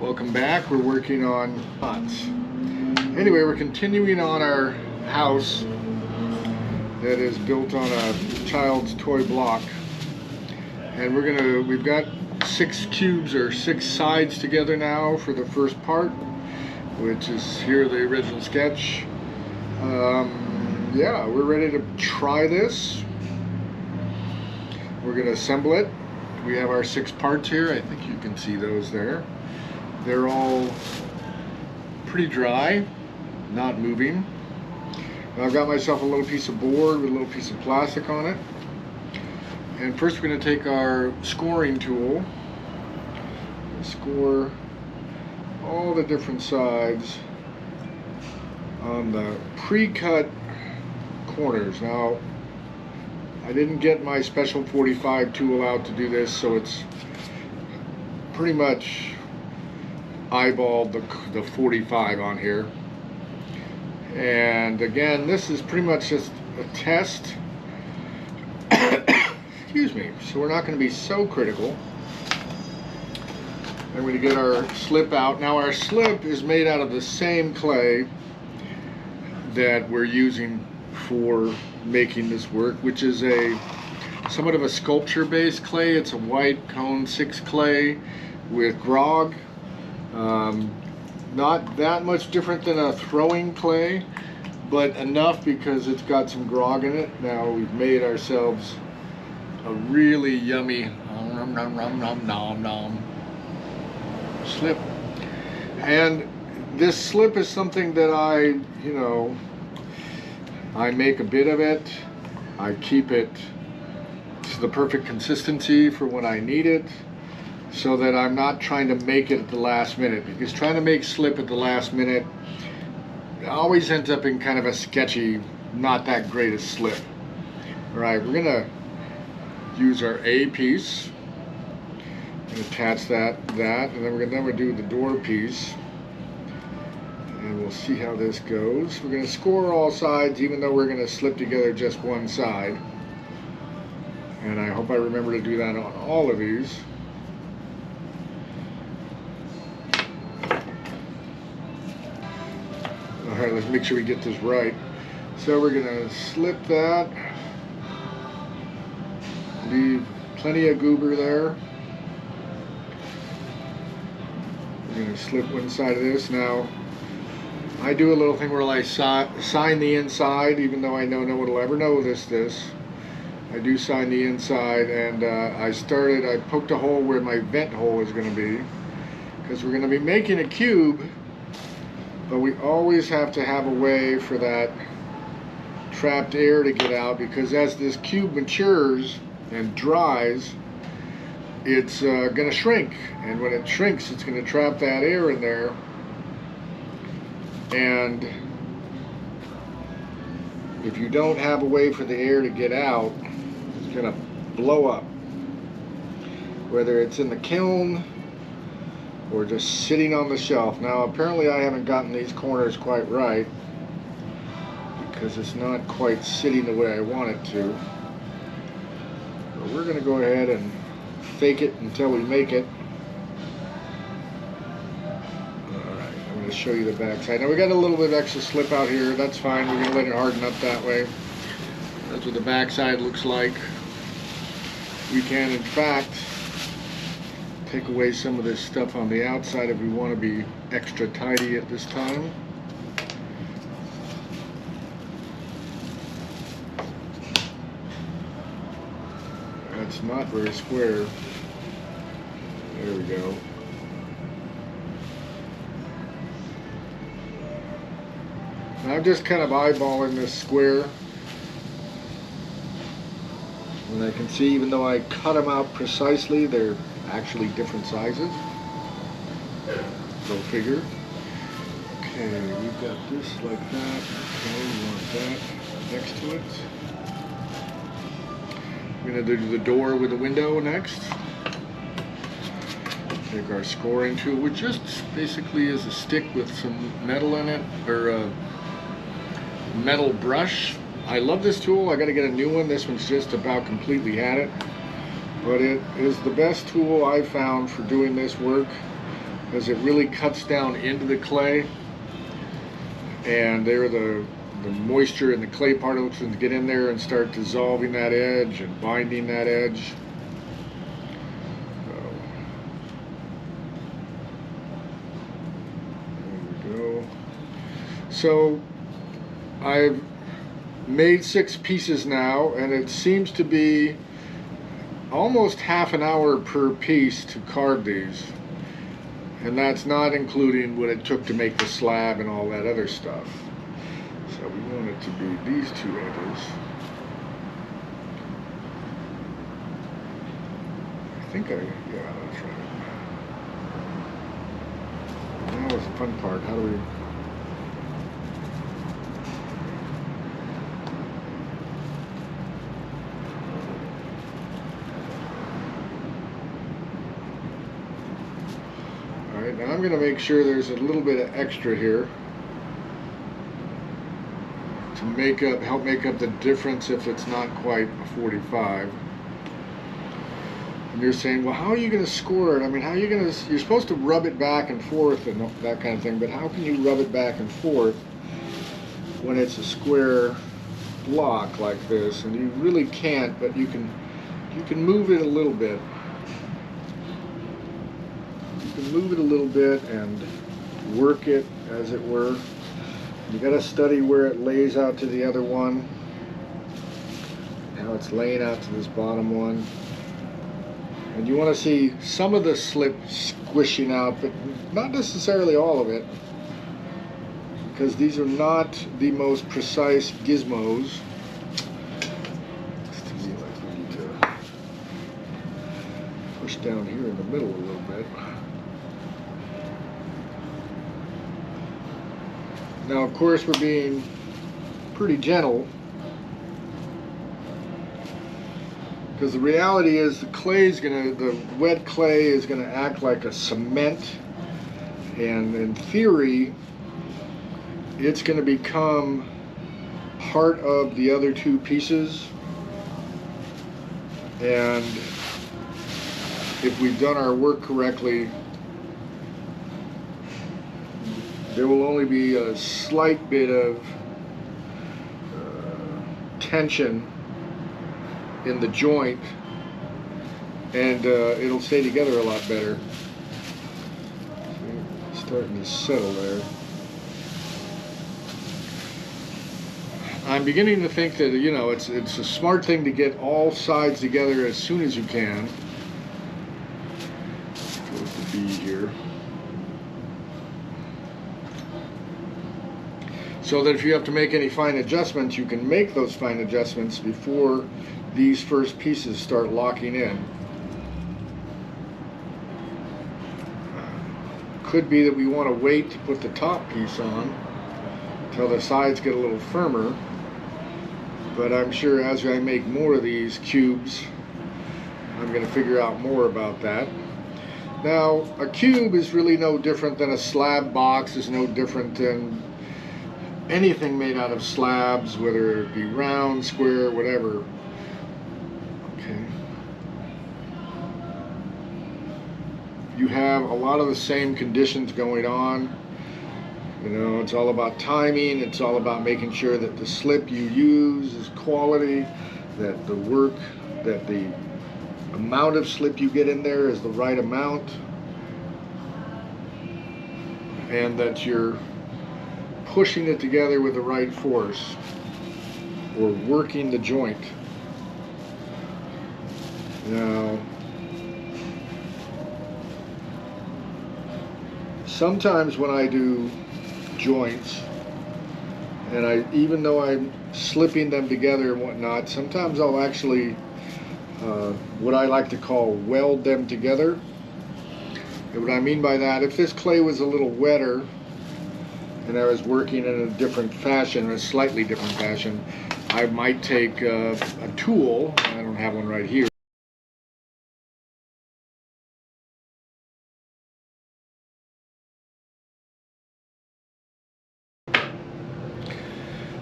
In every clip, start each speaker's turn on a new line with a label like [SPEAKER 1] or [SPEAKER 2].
[SPEAKER 1] Welcome back. We're working on pots. Anyway, we're continuing on our house that is built on a child's toy block. And we've got 6 cubes or 6 sides together now for the first part, which is here the original sketch. Yeah, we're ready to try this. We're gonna assemble it. We have our 6 parts here. I think you can see those there. They're all pretty dry, not moving. And I've got myself a little piece of board with a little piece of plastic on it. And first we're going to take our scoring tool and score all the different sides on the pre-cut corners. Now, I didn't get my special 45 tool out to do this, so it's pretty much eyeballed the 45 on here. And again, this is pretty much just a test. Excuse me. So we're not going to be so critical. I'm going to get our slip out. Now our slip is made out of the same clay that we're using for making this work, which is somewhat of a sculpture based clay. It's a white cone 6 clay with grog. Not that much different than a throwing clay, but enough because it's got some grog in it. Now we've made ourselves a really yummy nom nom nom nom nom nom slip. And this slip is something that I make a bit of it. I keep it to the perfect consistency for when I need it, so that I'm not trying to make it at the last minute, because trying to make slip at the last minute always ends up in kind of a sketchy, not that great a slip. All right, we're gonna use our A piece and attach that, and then we're gonna do the door piece, and we'll see how this goes. We're gonna score all sides, even though we're gonna slip together just one side, and I hope I remember to do that on all of these. Alright, let's make sure we get this right. So we're gonna slip that, leave plenty of goober there. We're gonna slip one side of this. Now, I do a little thing where I sign the inside, even though I know no one will ever know this. I do sign the inside, and I poked a hole where my vent hole is gonna be, because we're gonna be making a cube. But we always have to have a way for that trapped air to get out, because as this cube matures and dries, it's going to shrink. And when it shrinks, it's going to trap that air in there. And if you don't have a way for the air to get out, it's going to blow up. Whether it's in the kiln or just sitting on the shelf. Now apparently I haven't gotten these corners quite right, because it's not quite sitting the way I want it to. But we're going to go ahead and fake it until we make it. Alright, I'm going to show you the back side. Now we got a little bit of extra slip out here. That's fine. We're going to let it harden up that way. That's what the back side looks like. We can, in fact, take away some of this stuff on the outside if we want to be extra tidy at this time. That's not very square. There we go. And I'm just kind of eyeballing this square. And I can see, even though I cut them out precisely, they're actually different sizes. Go figure. Okay, we've got this like that. Okay, we want that next to it. We're going to do the door with the window next. Take our scoring tool, which just basically is a stick with some metal in it, or a metal brush. I love this tool. I got to get a new one. This one's just about completely had it. But it is the best tool I've found for doing this work. as it really cuts down into the clay, and there the moisture and the clay particles can get in there and start dissolving that edge and binding that edge. There we go. So I've made 6 pieces now, and it seems to be almost half an hour per piece to carve these, and that's not including what it took to make the slab and all that other stuff. So we want it to be these 2 edges. I think yeah, that's right. Now is the fun part. How do we... Now I'm going to make sure there's a little bit of extra here to help make up the difference if it's not quite a 45. And you're saying, well, how are you going to score it? I mean, how are you going to, you're supposed to rub it back and forth and that kind of thing, but how can you rub it back and forth when it's a square block like this? And you really can't, but you can move it a little bit. Move it a little bit and work it, as it were. You got to study where it lays out to the other one, how it's laying out to this bottom one, and you want to see some of the slip squishing out, but not necessarily all of it, because these are not the most precise gizmos. Looks to me like we need to push down here in the middle a little bit. Now, of course, we're being pretty gentle, because the reality is the wet clay is gonna act like a cement, and in theory, it's gonna become part of the other 2 pieces. And if we've done our work correctly, there will only be a slight bit of tension in the joint, and it'll stay together a lot better. It's starting to settle there. I'm beginning to think that, you know, it's a smart thing to get all sides together as soon as you can. Goes the B here. So that if you have to make any fine adjustments, you can make those fine adjustments before these first pieces start locking in. Could be that we want to wait to put the top piece on until the sides get a little firmer, but I'm sure as I make more of these cubes, I'm going to figure out more about that. Now, a cube is really no different than a slab box, is no different than anything made out of slabs, whether it be round, square, whatever. Okay. You have a lot of the same conditions going on. You know, it's all about timing, it's all about making sure that the slip you use is quality, that the amount of slip you get in there is the right amount, and that you're pushing it together with the right force, or working the joint. Now, sometimes when I do joints, and even though I'm slipping them together and whatnot, sometimes I'll actually what I like to call weld them together. And what I mean by that, if this clay was a little wetter and I was working in a different fashion, a slightly different fashion, I might take a tool, I don't have one right here,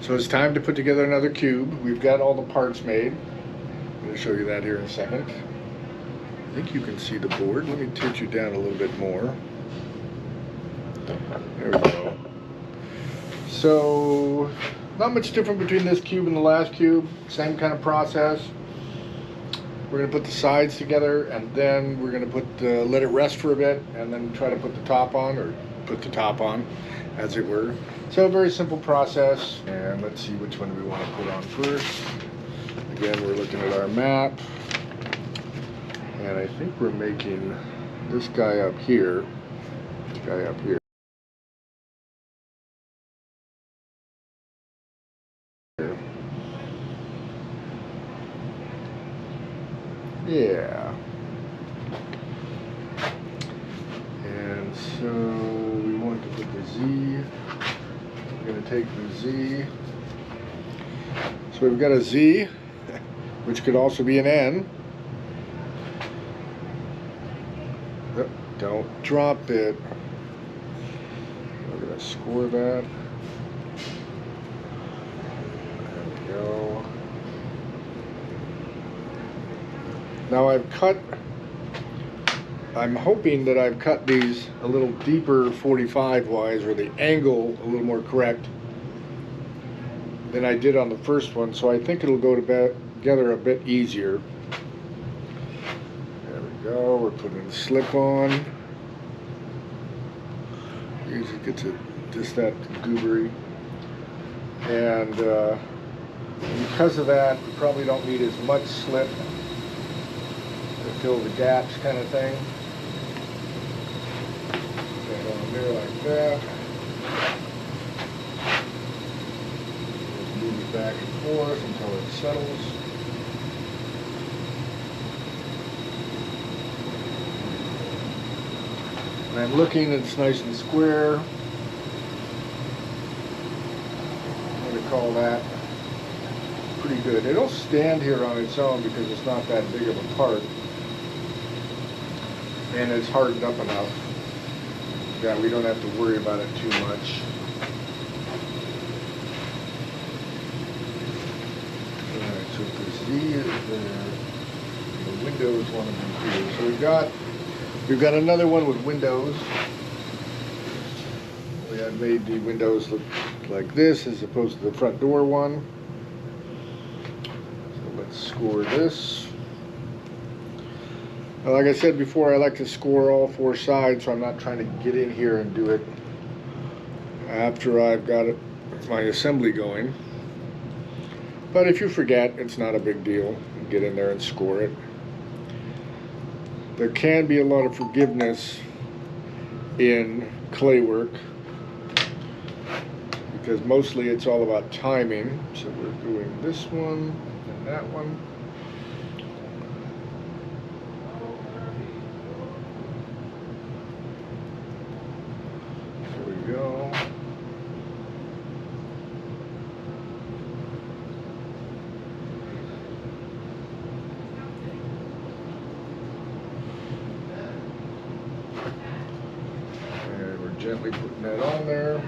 [SPEAKER 1] so it's time to put together another cube. We've got all the parts made. I'm going to show you that here in a second. I think you can see the board. Let me tilt you down a little bit more. There we go. So, not much different between this cube and the last cube. Same kind of process. We're going to put the sides together, and then we're going to let it rest for a bit, and then try to put the top on, or put the top on, as it were. So a very simple process, and let's see which one we want to put on first. Again, we're looking at our map, and I think we're making this guy up here. This guy up here. Yeah. And so we want to put the Z. We're going to take the Z. So we've got a Z, which could also be an N. Oh, don't drop it. We're going to score that. There we go. Now I'm hoping that I've cut these a little deeper 45 wise, or the angle a little more correct than I did on the first one, so I think it'll go together a bit easier. There we go, we're putting the slip on. Usually gets it just that goobery. And because of that, we probably don't need as much slip to fill the gaps, kind of thing. Get on there like that. Just move it back and forth until it settles. And I'm looking, it's nice and square. I'm going to call that pretty good. It'll stand here on its own because it's not that big of a part. And it's hardened up enough that we don't have to worry about it too much. Alright, so the Z is there. The windows want to be here. So we've got another one with windows. We had made the windows look like this as opposed to the front door one. So let's score this. Like I said before, I like to score all four sides, so I'm not trying to get in here and do it after I've got my assembly going. But if you forget, it's not a big deal. You get in there and score it. There can be a lot of forgiveness in clay work because mostly it's all about timing. So we're doing this one and that one. Go. And we're gently putting that on there.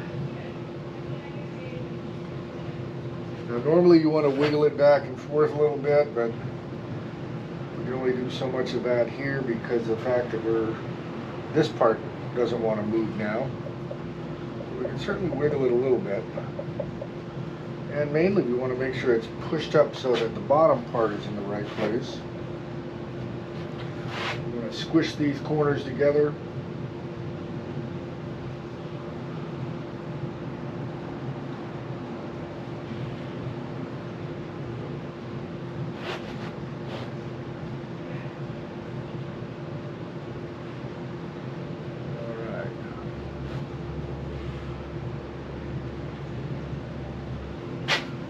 [SPEAKER 1] Now normally you want to wiggle it back and forth a little bit, but we can only do so much of that here because of the fact that this part doesn't want to move now. We can certainly wiggle it a little bit. And mainly we want to make sure it's pushed up so that the bottom part is in the right place. We're going to squish these corners together.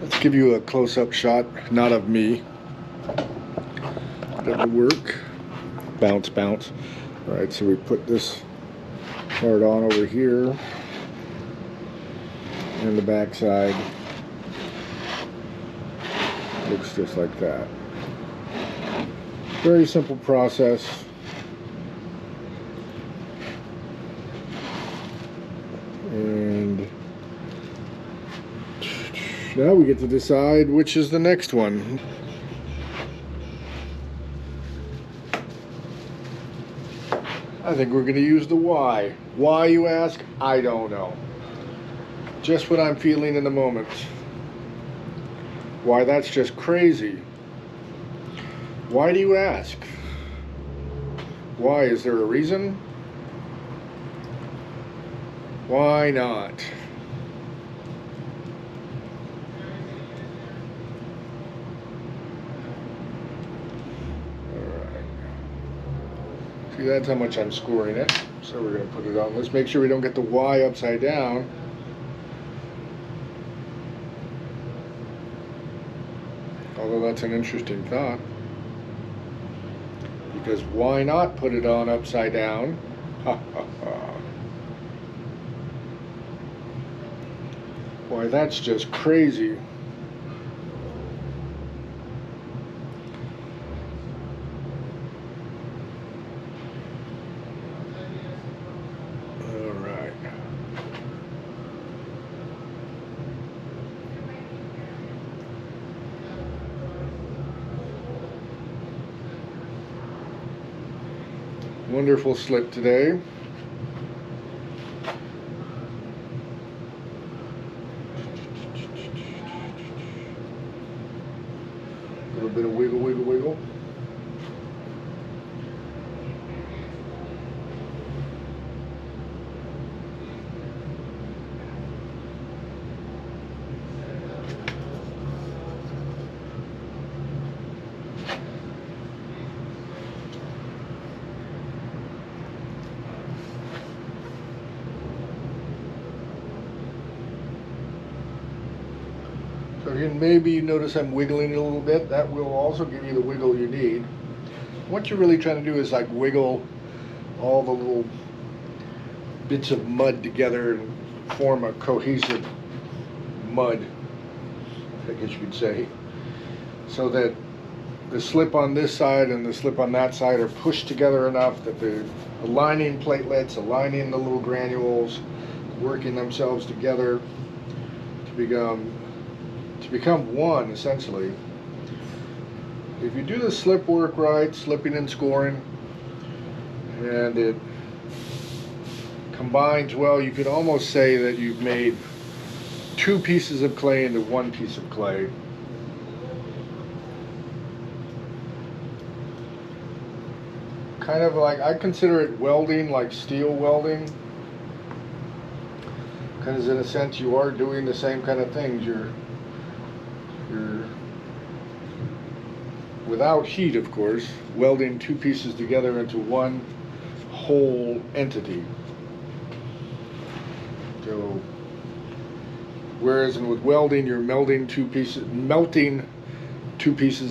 [SPEAKER 1] Let's give you a close-up shot, not of me, but of the work. Bounce, bounce. All right, so we put this part on over here, and the back side looks just like that. Very simple process. And now we get to decide which is the next one. I think we're going to use the Y. Why, you ask? I don't know. Just what I'm feeling in the moment. Why, that's just crazy. Why do you ask? Why? Is there a reason? Why not? Alright. See, that's how much I'm scoring it. So we're going to put it on. Let's make sure we don't get the Y upside down. Although that's an interesting thought. Because why not put it on upside down? Ha ha ha. Why, that's just crazy. All right. Wonderful slip today. A little bit of wiggle, wiggle, wiggle. So again, maybe you notice I'm wiggling a little bit. That will also give you the wiggle you need. What you're really trying to do is like wiggle all the little bits of mud together and form a cohesive mud, I guess you could say, so that the slip on this side and the slip on that side are pushed together enough that they're aligning platelets, aligning the little granules, working themselves together to become one, essentially. If you do the slip work right, slipping and scoring, and it combines well, you could almost say that you've made two pieces of clay into one piece of clay. Kind of like, I consider it welding, like steel welding, because in a sense you are doing the same kind of things. You're without heat, of course, welding two pieces together into one whole entity. So, whereas with welding, you're melting two pieces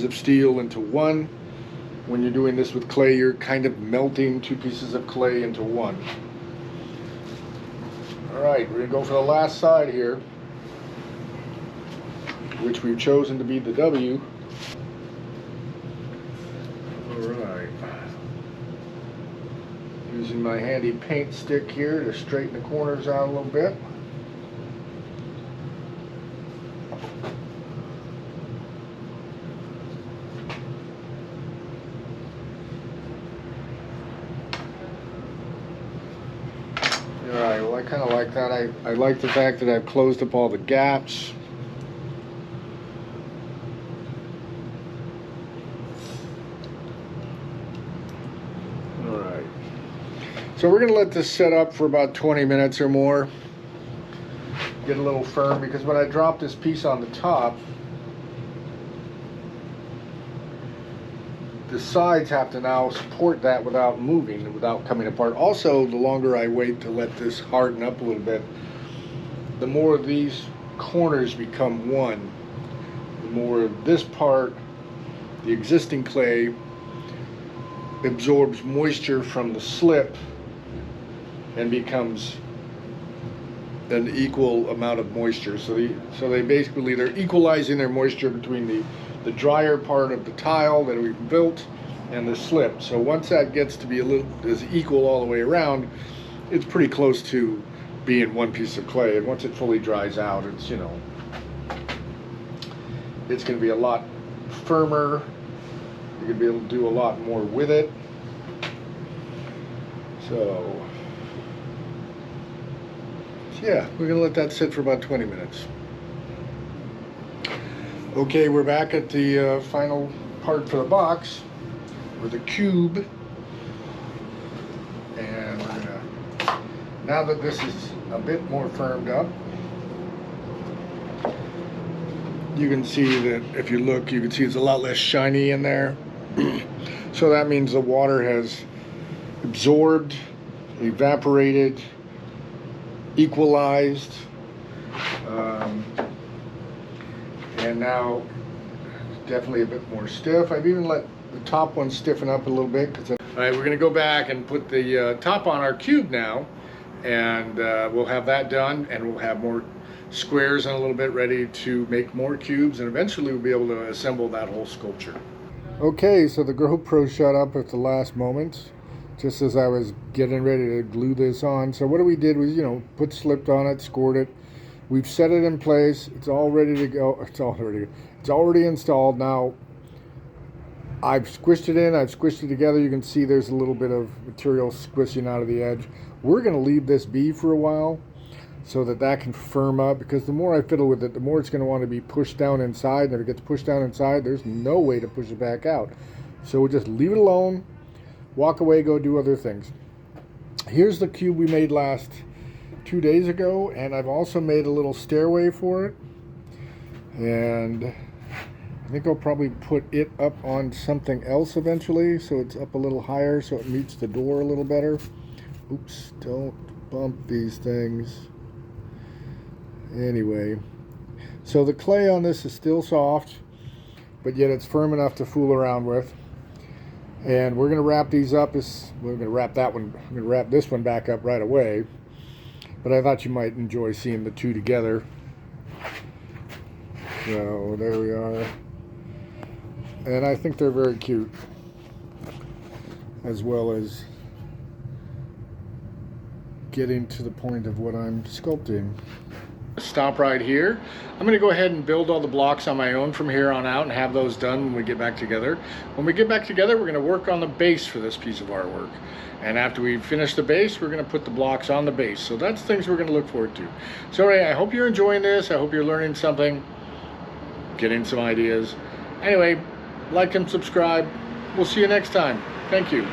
[SPEAKER 1] of steel into one. When you're doing this with clay, you're kind of melting two pieces of clay into one. All right, we're gonna go for the last side here, which we've chosen to be the W. Alright. Using my handy paint stick here to straighten the corners out a little bit. Alright, well, I kind of like that. I like the fact that I've closed up all the gaps. So we're going to let this set up for about 20 minutes or more. Get a little firm, because when I drop this piece on the top, the sides have to now support that without moving and without coming apart. Also, the longer I wait to let this harden up a little bit, the more these corners become one. The more this part, the existing clay, absorbs moisture from the slip and becomes an equal amount of moisture. So they basically, they're equalizing their moisture between the drier part of the tile that we've built and the slip. So once that gets to be is equal all the way around, it's pretty close to being one piece of clay. And once it fully dries out, it's, you know, it's going to be a lot firmer. You're going to be able to do a lot more with it. So, yeah, we're gonna let that sit for about 20 minutes. Okay, we're back at the final part for the box, or the cube. And we're gonna, now that this is a bit more firmed up, you can see that if you look, you can see it's a lot less shiny in there. So that means the water has absorbed, evaporated, equalized, and now definitely a bit more stiff. I've even let the top one stiffen up a little bit. All right, we're gonna go back and put the top on our cube now, and we'll have that done, and we'll have more squares in a little bit ready to make more cubes, and eventually we'll be able to assemble that whole sculpture. Okay, so the GoPro shut up at the last moment, just as I was getting ready to glue this on. So what we did was, you know, put slipped on it, scored it. We've set it in place. It's all ready to go. It's already installed. Now, I've squished it in. I've squished it together. You can see there's a little bit of material squishing out of the edge. We're going to leave this be for a while so that that can firm up, because the more I fiddle with it, the more it's going to want to be pushed down inside. And if it gets pushed down inside, there's no way to push it back out. So we'll just leave it alone, walk away, go do other things. Here's the cube we made 2 days ago, and I've also made a little stairway for it. And I think I'll probably put it up on something else eventually, so it's up a little higher so it meets the door a little better. Oops, don't bump these things. Anyway, so the clay on this is still soft, but yet it's firm enough to fool around with. And we're going to wrap these up. We're going to wrap that one. I'm going to wrap this one back up right away. But I thought you might enjoy seeing the two together. So there we are. And I think they're very cute, as well as getting to the point of what I'm sculpting. Stop right here. I'm going to go ahead and build all the blocks on my own from here on out and have those done when we get back together. When we get back together, we're going to work on the base for this piece of artwork. And after we finish the base, we're going to put the blocks on the base. So that's things we're going to look forward to. So anyway, I hope you're enjoying this. I hope you're learning something, getting some ideas. Anyway, like and subscribe. We'll see you next time. Thank you.